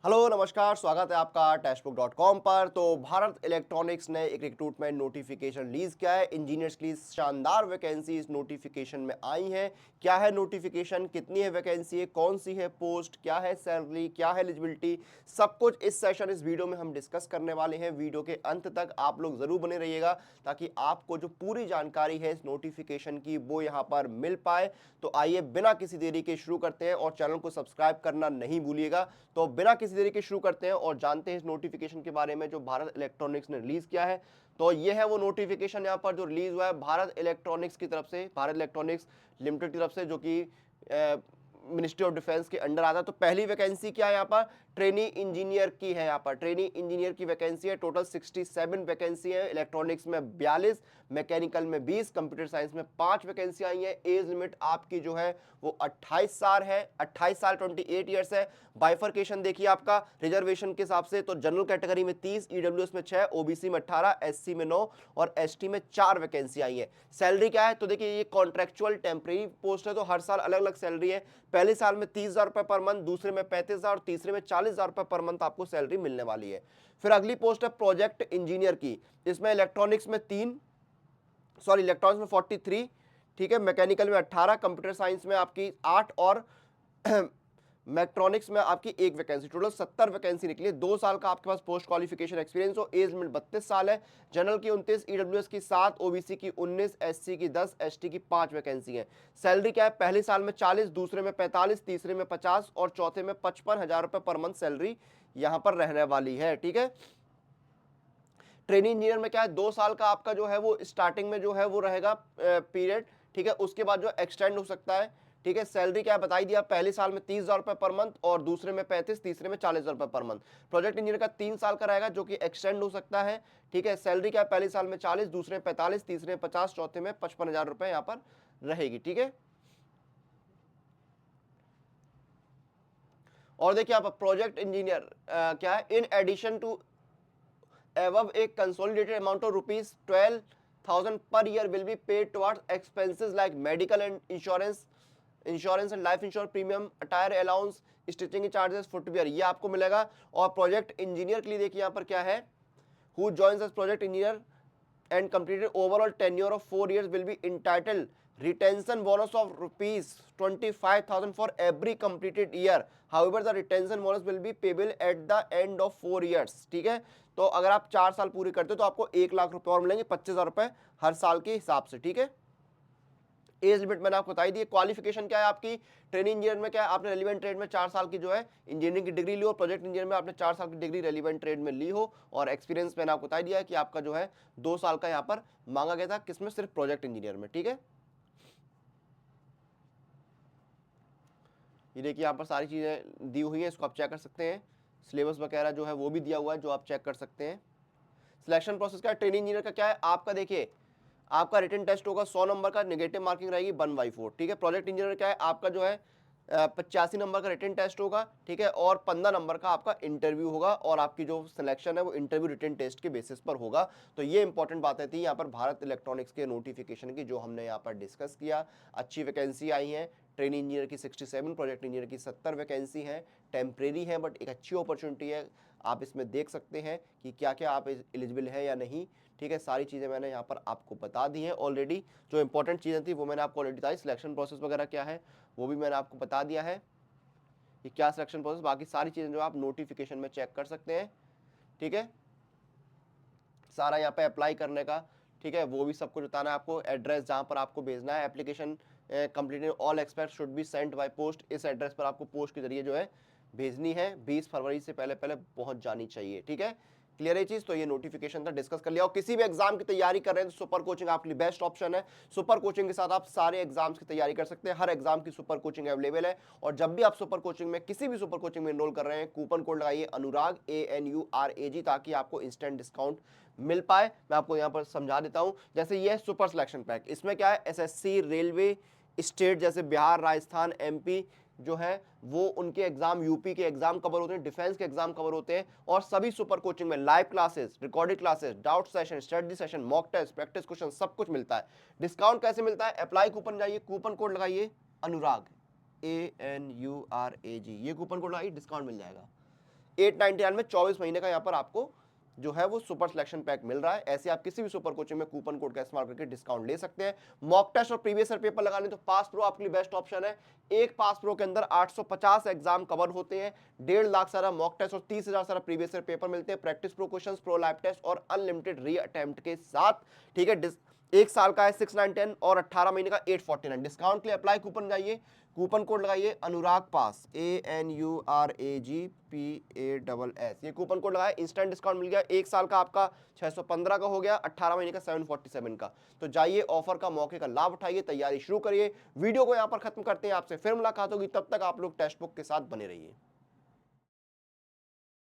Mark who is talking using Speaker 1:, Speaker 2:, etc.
Speaker 1: Hello नमस्कार, स्वागत है आपका टेस्टबुक.com पर। तो भारत इलेक्ट्रॉनिक्स ने एक रिक्रूटमेंट नोटिफिकेशन रिलीज किया है। इंजीनियर्स के लिए शानदार वैकेंसी इस नोटिफिकेशन में आई है। क्या है नोटिफिकेशन, कितनी है वैकेंसी है, कौन सी है पोस्ट, क्या है सैलरी, क्या है एलिजिबिलिटी, सब कुछ इस सेशन इस वीडियो में हम डिस्कस करने वाले हैं। वीडियो के अंत तक आप लोग जरूर बने रहिएगा ताकि आपको जो पूरी जानकारी है इस नोटिफिकेशन की वो यहाँ पर मिल पाए। तो आइए बिना किसी देरी के शुरू करते हैं और चैनल को सब्सक्राइब करना नहीं भूलिएगा। तो बिना किसी देरी के शुरू करते हैं और जानते हैं इस नोटिफिकेशन के बारे में जो भारत इलेक्ट्रॉनिक्स ने रिलीज किया है। तो ये है वो नोटिफिकेशन यहाँ पर जो रिलीज हुआ है भारत इलेक्ट्रॉनिक्स की तरफ से, भारत इलेक्ट्रॉनिक्स लिमिटेड की तरफ से, जो कि मिनिस्ट्री ऑफ डिफेंस के अंडर आता है। तो पहली वैकेंसी क्या है यहाँ पर, ट्रेनी इंजीनियर की है। यहाँ पर ट्रेनी इंजीनियर की वैकेंसी है। टोटल 67 वैकेंसी है। इलेक्ट्रॉनिक्स में 42, मैकेनिकल में 20, कंप्यूटर साइंस में 5 वैकेंसी आई है। एज लिमिट आपकी जो है वो 28 साल है, 28 साल 28 ईयर्स है। बाइफर्केशन देखिए आपका रिजर्वेशन के हिसाब से, तो जनरल कैटेगरी में 30, ईडब्ल्यूएस में 6, ओबीसी में 18, एससी में 9 और एसटी में 4 वैकेंसी आई है। सैलरी क्या है, तो देखिए ये कॉन्ट्रेक्चुअल टेम्परेरी पोस्ट है, तो हर साल अलग अलग सैलरी है। पहले साल में 30,000 रुपए पर मंथ, दूसरे में 35,000 और तीसरे में 40,000 रुपए पर मंथ आपको सैलरी मिलने वाली है। फिर अगली पोस्ट है प्रोजेक्ट इंजीनियर की। इसमें इलेक्ट्रॉनिक्स में 43, ठीक है, मैकेनिकल में 18, कंप्यूटर साइंस में आपकी 8 और मैट्रॉनिक्स में आपकी 1 वैकेंसी। टोटल 70 वैकेंसी निकली। 2 साल का आपके पास पोस्ट क्वालिफिकेशन एक्सपीरियंस हो। एज लिमिट 32 साल है। जनरल की 29, ईडब्ल्यूएस की 7, ओबीसी की 19, एससी की 10, एसटी की 5 वैकेंसी है। सैलरी क्या है, पहले साल में 40, दूसरे में 45, तीसरे में 50 और चौथे में 55,000 रुपए पर मंथ सैलरी यहां पर रहने वाली है। ठीक है, ट्रेनिंग इंजीनियर में क्या है, 2 साल का आपका जो है वो स्टार्टिंग में जो है वो रहेगा पीरियड। ठीक है, उसके बाद जो एक्सटेंड हो सकता है। ठीक है, सैलरी क्या बताई दिया, पहले साल में 30,000 रुपए पर मंथ और दूसरे में 35, तीसरे में 40,000 रुपए पर मंथ। प्रोजेक्ट इंजीनियर का 3 साल का रहेगा जो कि एक्सटेंड हो सकता है। ठीक है, सैलरी क्या है, पहले साल में 40, दूसरे में 45, तीसरे में 50, चौथे में 55,000 रुपए यहाँ पर रहेगी। ठीक है, और देखिए आप प्रोजेक्ट इंजीनियर क्या है, in addition to above a consolidated amount of rupees 12,000 per year will be paid towards expenses like medical and insurance and life insurance premium, attire allowance, stitching charges, footwear, ये आपको मिलेगा। और project engineer के लिए देखिए यहाँ पर क्या है, who joins as project engineer and completed overall tenure of 4 years will be entitled retention bonus of rupees 25,000 for every completed year. However, the retention bonus will be payable at the end of 4 years. ठीक है, तो अगर आप 4 साल पूरी करते हो तो आपको 1,00,000 रुपए और मिलेंगे, 25,000 रुपए हर साल के हिसाब से। ठीक है, एज लिमिट मैंने आपको बताई दी। क्वालिफिकेशन क्या है आपकी, ट्रेनिंग इंजीनियर में क्या है, आपने रेलिवेंट ट्रेड में 4 साल की जो है इंजीनियरिंग की डिग्री ली हो। प्रोजेक्ट इंजीनियर में आपने 4 साल की डिग्री रेलिवेंट ट्रेड में ली हो। और एक्सपीरियंस मैंने आपको बताई दिया है कि आपका जो है 2 साल का यहाँ पर मांगा गया था, किसमें, सिर्फ प्रोजेक्ट इंजीनियर में। ठीक है, ये देखिए यहाँ पर सारी चीज़ें दी हुई हैं, इसको आप चेक कर सकते हैं। सिलेबस वगैरह जो है वो भी दिया हुआ है जो आप चेक कर सकते हैं। सिलेक्शन प्रोसेस का, ट्रेनिंग इंजीनियर का क्या है आपका, देखिए आपका रिटन टेस्ट होगा 100 नंबर का, नेगेटिव मार्किंग रहेगी 1/4। ठीक है, प्रोजेक्ट इंजीनियर क्या है आपका जो है 85 नंबर का रिटन टेस्ट होगा। ठीक है, और 15 नंबर का आपका इंटरव्यू होगा और आपकी जो सिलेक्शन है वो इंटरव्यू रिटन टेस्ट के बेसिस पर होगा। तो ये इंपॉर्टेंट बातें थी यहाँ पर भारत इलेक्ट्रॉनिक्स के नोटिफिकेशन की जो हमने यहाँ पर डिस्कस किया। अच्छी वैकेंसी आई है। ट्रेनिंग इंजीनियर की 67, प्रोजेक्ट इंजीनियर की 70 वैकेंसी है। टेम्परेरी है बट एक अच्छी अपॉर्चुनिटी है। आप इसमें देख सकते हैं कि क्या क्या आप एलिजिबल है या नहीं। ठीक है, सारी चीज़ें मैंने यहाँ पर आपको बता दी हैं ऑलरेडी। जो इंपॉर्टेंट चीज़ें थी वो मैंने आपको ऑलरेडी बताई। सिलेक्शन प्रोसेस वगैरह क्या है वो भी मैंने आपको बता दिया है कि क्या सिलेक्शन प्रोसेस, बाकी सारी चीज़ें जो आप नोटिफिकेशन में चेक कर सकते हैं। ठीक है, सारा यहाँ पे अप्लाई करने का, ठीक है, वो भी सब कुछ बताना है आपको। एड्रेस जहाँ पर आपको भेजना है, application completed all expect should be sent by post, इस एड्रेस पर आपको पोस्ट के जरिए जो है भेजनी है। 20 फरवरी से पहले पहले पहुंच जानी चाहिए। ठीक है, क्लियर है चीज। तो ये नोटिफिकेशन था, डिस्कस कर लिया। और किसी भी एग्जाम की तैयारी कर रहे हैं तो सुपर कोचिंग आपके लिए बेस्ट ऑप्शन है। सुपर कोचिंग के साथ आप सारे एग्जाम्स की तैयारी कर सकते हैं। हर एग्जाम की सुपर कोचिंग अवेलेबल है। और जब भी आप सुपर कोचिंग में, किसी भी सुपर कोचिंग में एनरोल कर रहे हैं, कूपन कोड लगाइए अनुराग, ANURAG, ताकि आपको इंस्टेंट डिस्काउंट मिल पाए। मैं आपको यहाँ पर समझा देता हूँ। जैसे ये है सुपर सिलेक्शन पैक, इसमें क्या है, SSC, रेलवे, स्टेट जैसे बिहार, राजस्थान, MP जो है वो उनके एग्जाम, यूपी के एग्जाम कवर होते हैं, डिफेंस के एग्जाम कवर होते हैं। और सभी सुपर कोचिंग में live classes, recorded classes, doubt session, study session, mock test, practice question, सब कुछ मिलता है। डिस्काउंट कैसे मिलता है, अप्लाई कूपन जाइए, कूपन कोड लगाइए अनुराग, ANURAG, ये कूपन कोड लगाइए, डिस्काउंट मिल जाएगा। 899 में 24 महीने का यहाँ पर आपको जो है वो सुपर सिलेक्शन पैक मिल रहा है। ऐसे आप किसी भी सुपर कोचिंग में कूपन कोड का इस्तेमाल करके डिस्काउंट ले सकते हैं। मॉक टेस्ट और प्रीवियस ईयर पेपर लगाने तो पास प्रो आपके लिए बेस्ट ऑप्शन है। एक पास प्रो के अंदर 850 एग्जाम कवर होते हैं, 1.5 लाख सारा मॉक टेस्ट और 30,000 सारा प्रीवियस ईयर पेपर मिलते हैं, practice pro questions, pro lab test और अनलिमिटेड री अटेम्प्ट के साथ। ठीक है, एक साल का है 699 और 18 महीने का 849। डिस्काउंट के लिए अप्लाई कूपन जाइए, कूपन कोड लगाइए अनुराग पास, ANURAGPASS, ये कूपन कोड लगाए, इंस्टेंट डिस्काउंट मिल गया। एक साल का आपका 615 का हो गया, 18 महीने का 747 का। तो जाइए ऑफर का मौके का लाभ उठाइए, तैयारी शुरू करिए। वीडियो को यहाँ पर खत्म करते हैं, आपसे फिर मुलाकात होगी, तब तक आप लोग टेक्स्ट बुक के साथ बने रहिए।